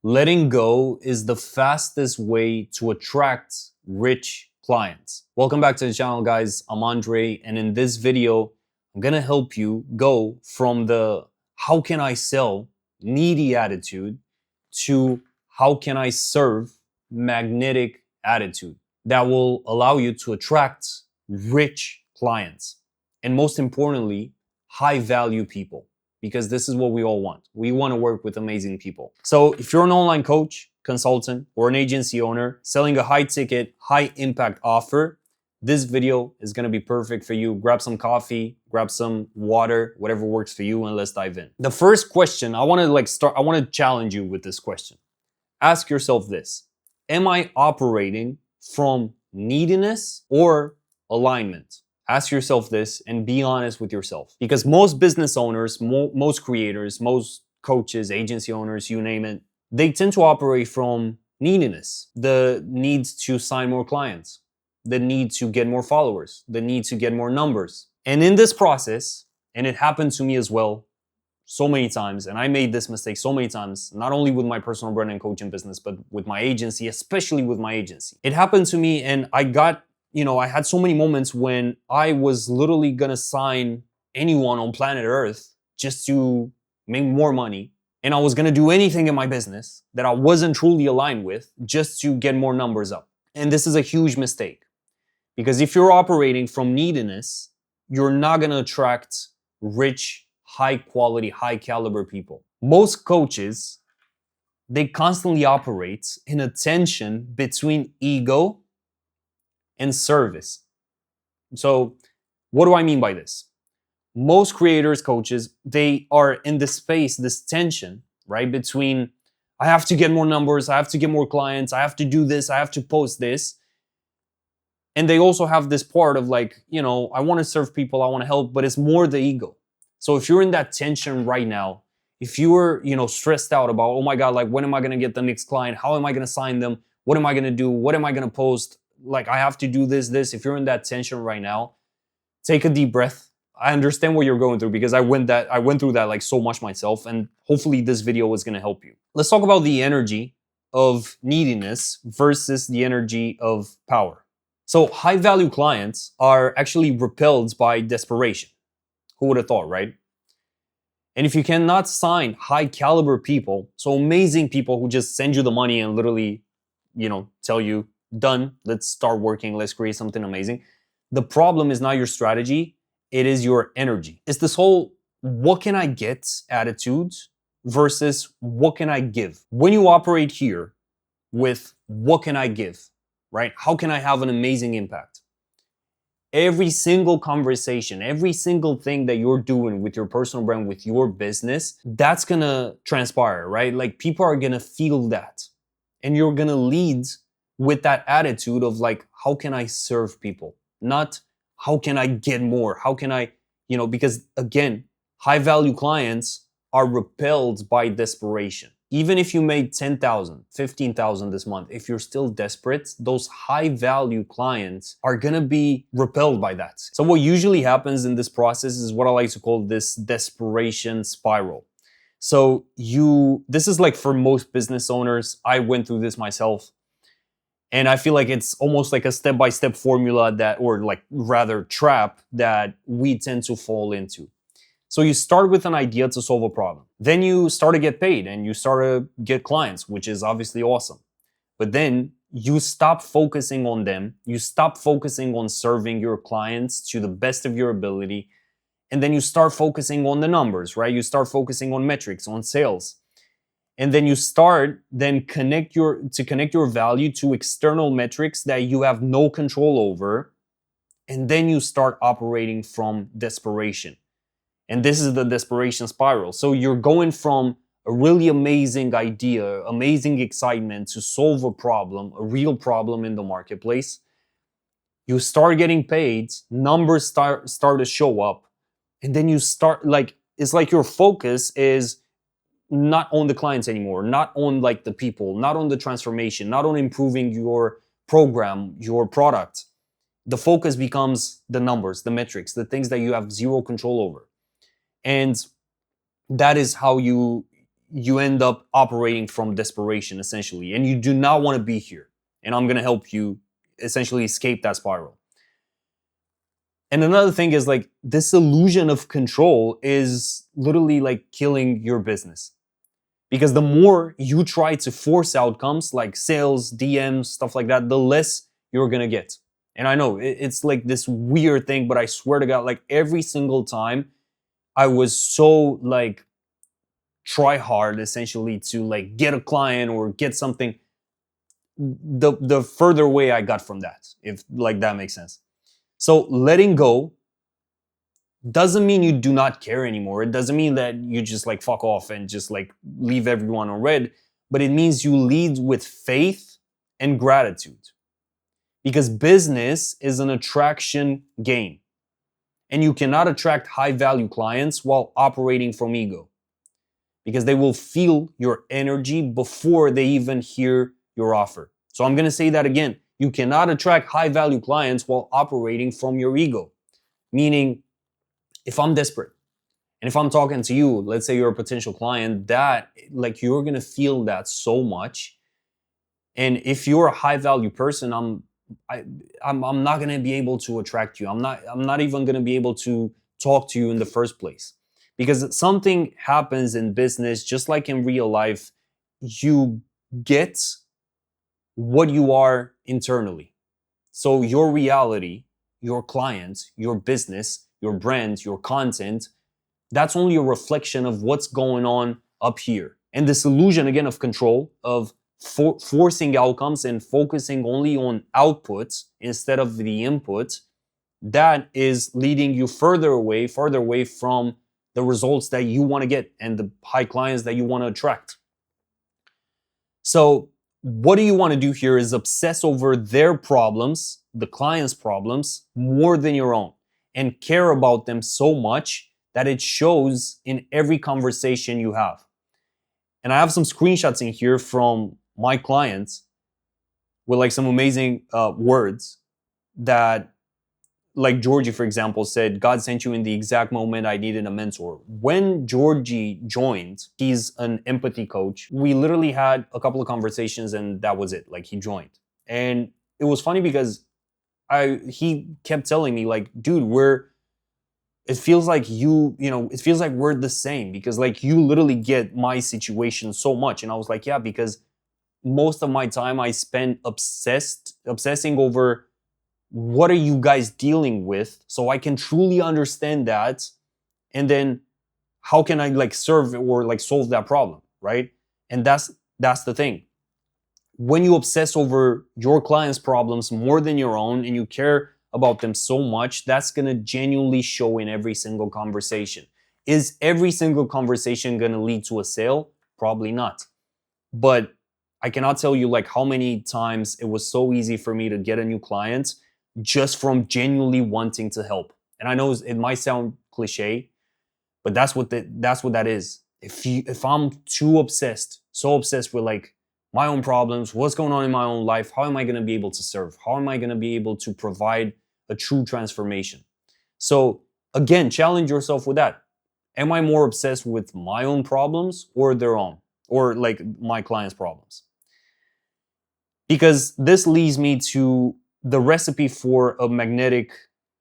Letting go is the fastest way to attract rich clients. Welcome back to the channel, guys. I'm Andre, and in this video, I'm gonna help you go from the how can I sell needy attitude to how can I serve magnetic attitude that will allow you to attract rich clients. And most importantly, high value people, because this is what we all want. We want to work with amazing people. So if you're an online coach, consultant, or an agency owner selling a high ticket, high impact offer, this video is going to be perfect for you. Grab some coffee, grab some water, whatever works for you, and let's dive in. The first question, I want to challenge you with this question. Ask yourself this: am I operating from neediness or alignment? Ask yourself this and be honest with yourself. Because most business owners, most creators, most coaches, agency owners, you name it, they tend to operate from neediness. The need to sign more clients, the need to get more followers, the need to get more numbers. And in this process, and it happened to me as well so many times, and I made this mistake so many times, not only with my personal brand and coaching business, but with my agency, especially with my agency. It happened to me, and I had so many moments when I was literally gonna sign anyone on planet Earth just to make more money. And I was gonna do anything in my business that I wasn't truly aligned with just to get more numbers up. And this is a huge mistake, because if you're operating from neediness, you're not gonna attract rich, high quality, high caliber people. Most coaches, they constantly operate in a tension between ego and service. So, what do I mean by this? Most creators, coaches, they are in this space, this tension, right? Between I have to get more numbers, I have to get more clients, I have to do this, I have to post this. And they also have this part of I want to serve people, I want to help, but it's more the ego. So if you're in that tension right now, if you're, stressed out about, oh my God, when am I going to get the next client? How am I going to sign them? What am I going to do? What am I going to post? I have to do this. If you're in that tension right now, take a deep breath. I understand what you're going through, because I went through that so much myself, and hopefully this video is going to help you. Let's talk about the energy of neediness versus the energy of power. So high value clients are actually repelled by desperation. Who would have thought, right? And if you cannot sign high caliber people, so amazing people who just send you the money and literally, tell you, done, let's start working, let's create something amazing. The problem is not your strategy, it is your energy. It's this whole what can I get attitude versus what can I give. When you operate here with what can I give, right? How can I have an amazing impact? Every single conversation, every single thing that you're doing with your personal brand, with your business, that's gonna transpire, right? People are gonna feel that. And you're gonna lead with that attitude of how can I serve people? Not how can I get more? How can I, because again, high value clients are repelled by desperation. Even if you made 10,000, 15,000 this month, if you're still desperate, those high value clients are gonna be repelled by that. So what usually happens in this process is what I like to call this desperation spiral. So this is for most business owners. I went through this myself. And I feel like it's almost like a step-by-step formula rather trap that we tend to fall into. So you start with an idea to solve a problem. Then you start to get paid and you start to get clients, which is obviously awesome. But then you stop focusing on them. You stop focusing on serving your clients to the best of your ability. And then you start focusing on the numbers, right? You start focusing on metrics, on sales. And then you start connect your value to external metrics that you have no control over. And then you start operating from desperation. And this is the desperation spiral. So you're going from a really amazing idea, amazing excitement to solve a problem, a real problem in the marketplace. You start getting paid, numbers start to show up, and then you start it's like your focus is not on the clients anymore, not on the people, not on the transformation, not on improving your program, your product. The focus becomes the numbers, the metrics, the things that you have zero control over. And that is how you you end up operating from desperation, essentially, and you do not want to be here. And I'm going to help you essentially escape that spiral. And another thing is like this illusion of control is literally like killing your business. Because the more you try to force outcomes like sales, DMs, stuff like that, the less you're going to get. And I know it's like this weird thing, but I swear to God, like every single time I was so like try hard essentially to like get a client or get something, the further away I got from that, if like that makes sense. So letting go doesn't mean you do not care anymore. It doesn't mean that you just like fuck off and just like leave everyone on red, but it means you lead with faith and gratitude. Because business is an attraction game. And you cannot attract high value clients while operating from ego. Because they will feel your energy before they even hear your offer. So I'm going to say that again. You cannot attract high value clients while operating from your ego. Meaning, if I'm desperate and if I'm talking to you, let's say you're a potential client, that like you're going to feel that so much. And if you're a high value person, I'm not going to be able to attract you. I'm not even going to be able to talk to you in the first place. Because something happens in business, just like in real life, you get what you are internally. So your reality, your clients, your business, your brand, your content, that's only a reflection of what's going on up here. And this illusion, again, of control, of forcing outcomes and focusing only on outputs instead of the input, that is leading you farther away from the results that you want to get and the high clients that you want to attract. So what do you want to do here is obsess over their problems, the client's problems, more than your own, and care about them so much that it shows in every conversation you have. And I have some screenshots in here from my clients with like some amazing words that, like Georgie, for example, said, God sent you in the exact moment I needed a mentor. When Georgie joined, he's an empathy coach. We literally had a couple of conversations and that was it. Like he joined. And it was funny because he kept telling me like, dude, it feels like it feels like we're the same because like you literally get my situation so much. And I was like, yeah, because most of my time I spend obsessing over what are you guys dealing with so I can truly understand that, and then how can I like serve or like solve that problem, right? And that's the thing. When you obsess over your clients' problems more than your own and you care about them so much, that's going to genuinely show in every single conversation. Is every single conversation going to lead to a sale? Probably not. But I cannot tell you like how many times it was so easy for me to get a new client just from genuinely wanting to help. And I know it might sound cliche, but that's what that is. If I'm too obsessed, so obsessed with like my own problems, what's going on in my own life, how am I going to be able to serve? How am I going to be able to provide a true transformation? So again, challenge yourself with that. Am I more obsessed with my own problems or their own, or like my clients' problems? Because this leads me to the recipe for a magnetic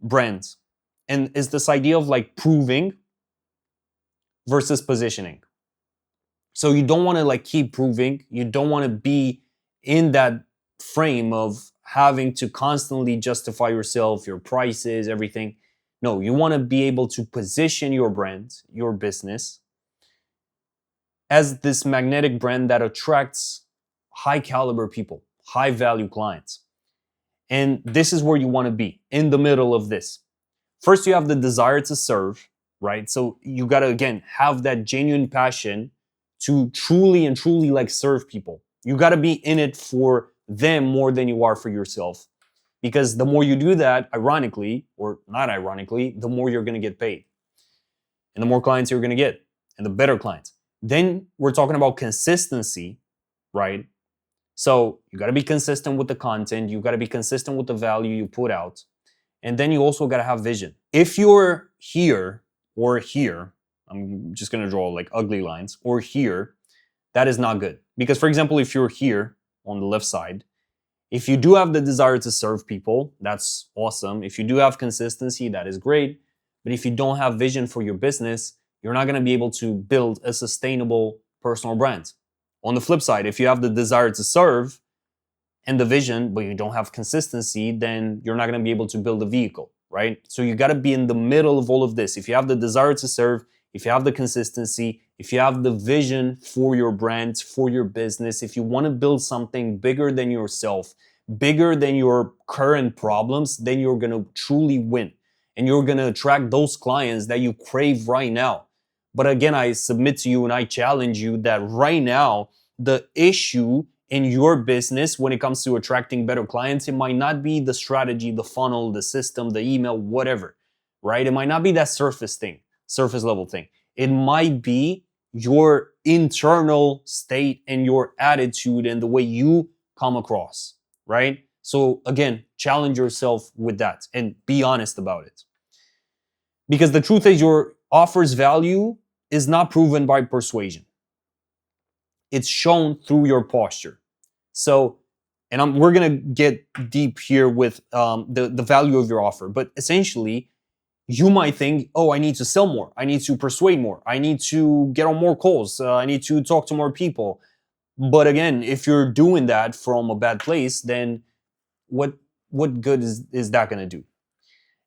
brand. And it's this idea of like proving versus positioning. So you don't want to like keep proving. You don't want to be in that frame of having to constantly justify yourself, your prices, everything. No, you want to be able to position your brand, your business, as this magnetic brand that attracts high caliber people, high value clients. And this is where you want to be, in the middle of this. First, you have the desire to serve, right? So you got to, again, have that genuine passion to truly like serve people. You got to be in it for them more than you are for yourself. Because the more you do that, ironically, or not ironically, the more you're going to get paid. And the more clients you're going to get, and the better clients. Then we're talking about consistency, right? So you got to be consistent with the content. You got to be consistent with the value you put out. And then you also got to have vision. If you're here or here, I'm just going to draw like ugly lines, or here, that is not good. Because for example, if you're here on the left side, if you do have the desire to serve people, that's awesome. If you do have consistency, that is great. But if you don't have vision for your business, you're not going to be able to build a sustainable personal brand. On the flip side, if you have the desire to serve and the vision, but you don't have consistency, then you're not going to be able to build a vehicle, right? So you got to be in the middle of all of this. If you have the desire to serve, if you have the consistency, if you have the vision for your brand, for your business, if you want to build something bigger than yourself, bigger than your current problems, then you're going to truly win. And you're going to attract those clients that you crave right now. But again, I submit to you and I challenge you that right now, the issue in your business when it comes to attracting better clients, it might not be the strategy, the funnel, the system, the email, whatever, right? It might not be that surface level thing. It might be your internal state and your attitude and the way you come across, right? So again, challenge yourself with that and be honest about it. Because the truth is, your offer's value is not proven by persuasion. It's shown through your posture. So, and we're gonna get deep here with the value of your offer. But essentially, you might think, oh, I need to sell more. I need to persuade more. I need to get on more calls. I need to talk to more people. But again, if you're doing that from a bad place, then what good is that gonna do?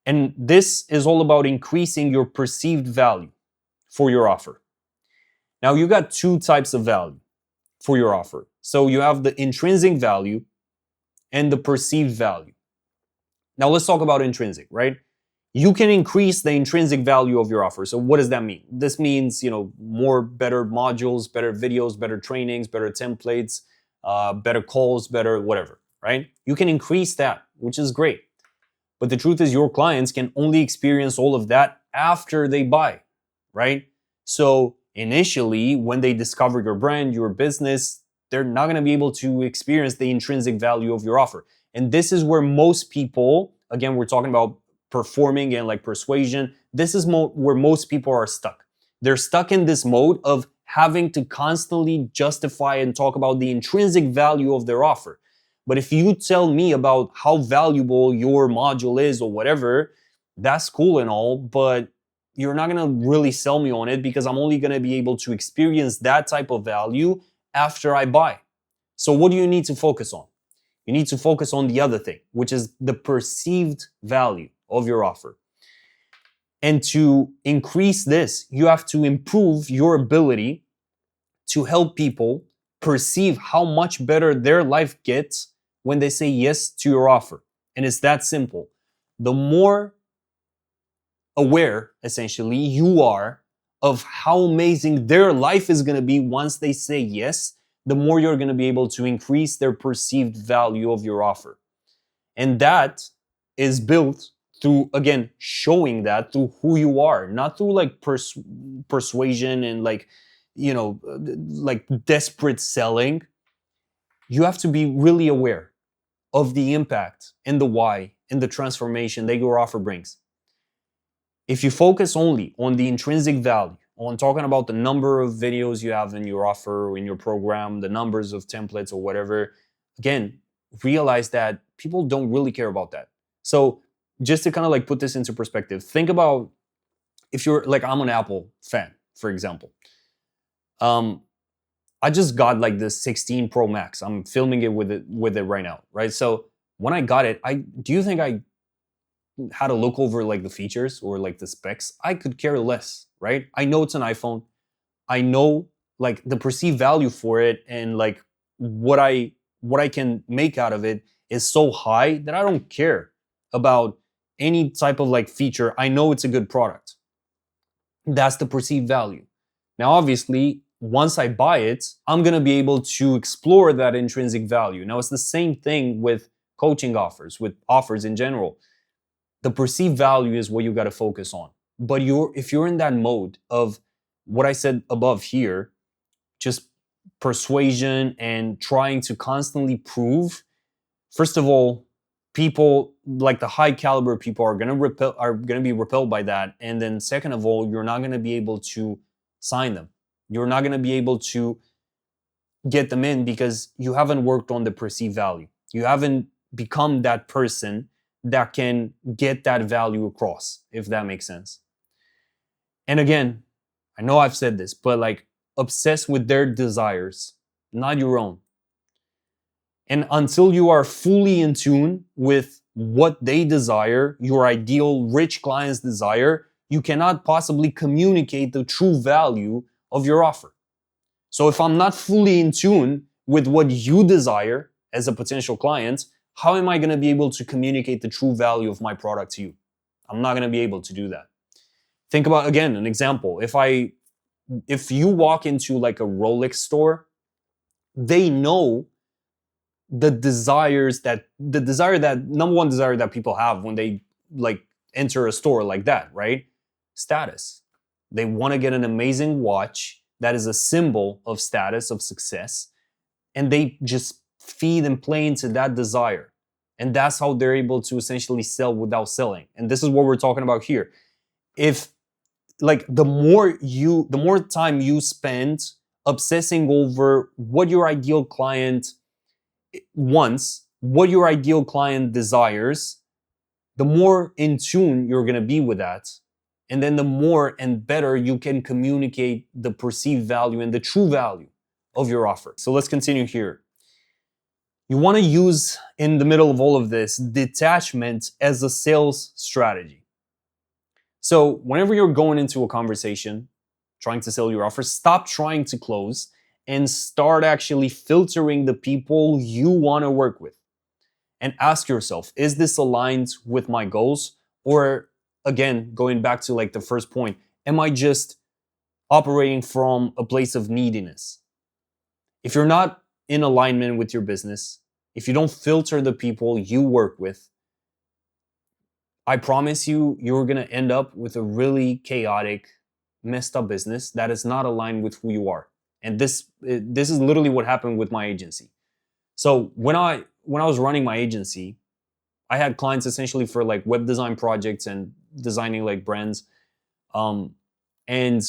And this is all about increasing your perceived value for your offer. Now, you got two types of value for your offer. So you have the intrinsic value and the perceived value. Now, let's talk about intrinsic, right? You can increase the intrinsic value of your offer. So what does that mean? This means, more better modules, better videos, better trainings, better templates, better calls, better whatever, right? You can increase that, which is great. But the truth is, your clients can only experience all of that after they buy, right? So initially, when they discover your brand, your business, they're not going to be able to experience the intrinsic value of your offer. And this is where most people, again, we're talking about performing and like persuasion, this is where most people are stuck. They're stuck in this mode of having to constantly justify and talk about the intrinsic value of their offer. But if you tell me about how valuable your module is or whatever, that's cool and all, but you're not gonna really sell me on it because I'm only gonna be able to experience that type of value after I buy. So what do you need to focus on? You need to focus on the other thing, which is the perceived value of your offer. And to increase this, you have to improve your ability to help people perceive how much better their life gets when they say yes to your offer. And it's that simple. The more aware, essentially, you are of how amazing their life is going to be once they say yes, the more you're going to be able to increase their perceived value of your offer. And that is built through, again, showing that through who you are, not through like persuasion and like desperate selling. You have to be really aware of the impact and the why and the transformation that your offer brings. If you focus only on the intrinsic value, on talking about the number of videos you have in your offer or in your program, the numbers of templates or whatever, again, realize that people don't really care about that. So just to kind of like put this into perspective, think about if you're like, I'm an Apple fan, for example. I just got like this 16 Pro Max. I'm filming it with it right now, right? So when I got it, do you think I had to look over like the features or like the specs? I could care less, right? I know it's an iPhone. I know like the perceived value for it and like what I can make out of it is so high that I don't care about any type of like feature. I know it's a good product. That's the perceived value. Now, obviously, once I buy it, I'm going to be able to explore that intrinsic value. Now, it's the same thing with coaching offers, with offers in general. The perceived value is what you got to focus on. But if you're in that mode of what I said above here, just persuasion and trying to constantly prove, first of all, people like the high caliber people are gonna be repelled by that. And then second of all, you're not gonna be able to sign them. You're not gonna be able to get them in because you haven't worked on the perceived value. You haven't become that person that can get that value across, if that makes sense. And again, I know I've said this, but like obsess with their desires, not your own. And until you are fully in tune with what they desire, your ideal rich client's desire, you cannot possibly communicate the true value of your offer. So if I'm not fully in tune with what you desire as a potential client, how am I going to be able to communicate the true value of my product to you? I'm not going to be able to do that. Think about, again, an example. If you walk into like a Rolex store, they know the desire that number one desire that people have when they like enter a store like that, right? Status. They want to get an amazing watch that is a symbol of status, of success, and they just feed and play into that desire. And that's how they're able to essentially sell without selling. And this is what we're talking about here. If like the more time you spend obsessing over what your ideal client wants, what your ideal client desires, the more in tune you're going to be with that. And then the more and better you can communicate the perceived value and the true value of your offer. So let's continue here. You want to use, in the middle of all of this, detachment as a sales strategy. So whenever you're going into a conversation, trying to sell your offer, stop trying to close and start actually filtering the people you want to work with. And ask yourself, is this aligned with my goals? Or again, going back to like the first point, am I just operating from a place of neediness? If you're not in alignment with your business, if you don't filter the people you work with, I promise you, you're going to end up with a really chaotic, messed up business that is not aligned with who you are. And this is literally what happened with my agency. So when I was running my agency, I had clients essentially for like web design projects and designing like brands. And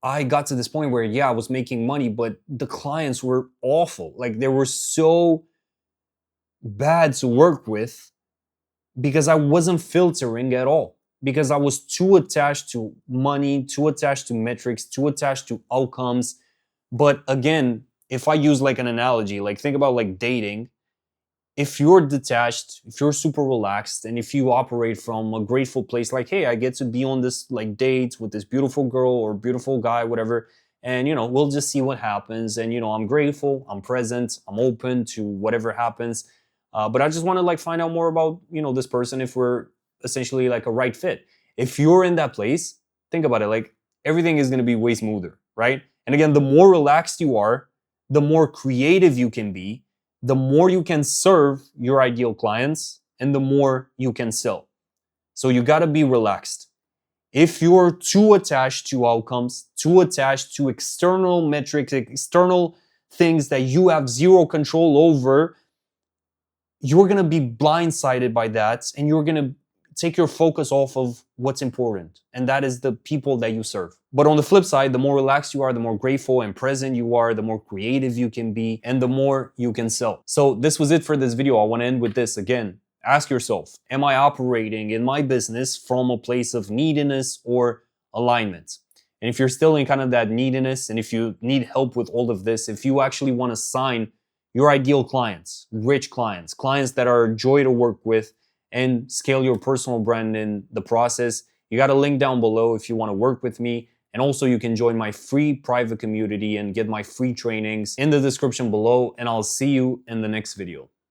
I got to this point where, yeah, I was making money, but the clients were awful. Like they were so bad to work with because I wasn't filtering at all. Because I was too attached to money, too attached to metrics, too attached to outcomes. But again, if I use like an analogy, like think about like dating, if you're detached, if you're super relaxed, and if you operate from a grateful place, like, hey, I get to be on this like date with this beautiful girl or beautiful guy, whatever, and we'll just see what happens. And I'm grateful, I'm present, I'm open to whatever happens. But I just want to like find out more about this person if we're essentially like a right fit. If you're in that place, think about it, like everything is going to be way smoother, right? And again, the more relaxed you are, the more creative you can be, the more you can serve your ideal clients, and the more you can sell. So you got to be relaxed. If you're too attached to outcomes, too attached to external metrics, external things that you have zero control over, you're going to be blindsided by that, and you're going to take your focus off of what's important, and that is the people that you serve. But on the flip side, the more relaxed you are, the more grateful and present you are, the more creative you can be, and the more you can sell. So this was it for this video. I want to end with this again. Ask yourself, am I operating in my business from a place of neediness or alignment? And if you're still in kind of that neediness, and if you need help with all of this, if you actually want to sign your ideal clients, rich clients, clients that are a joy to work with, and scale your personal brand in the process, you got a link down below if you want to work with me. And also you can join my free private community and get my free trainings in the description below. And I'll see you in the next video.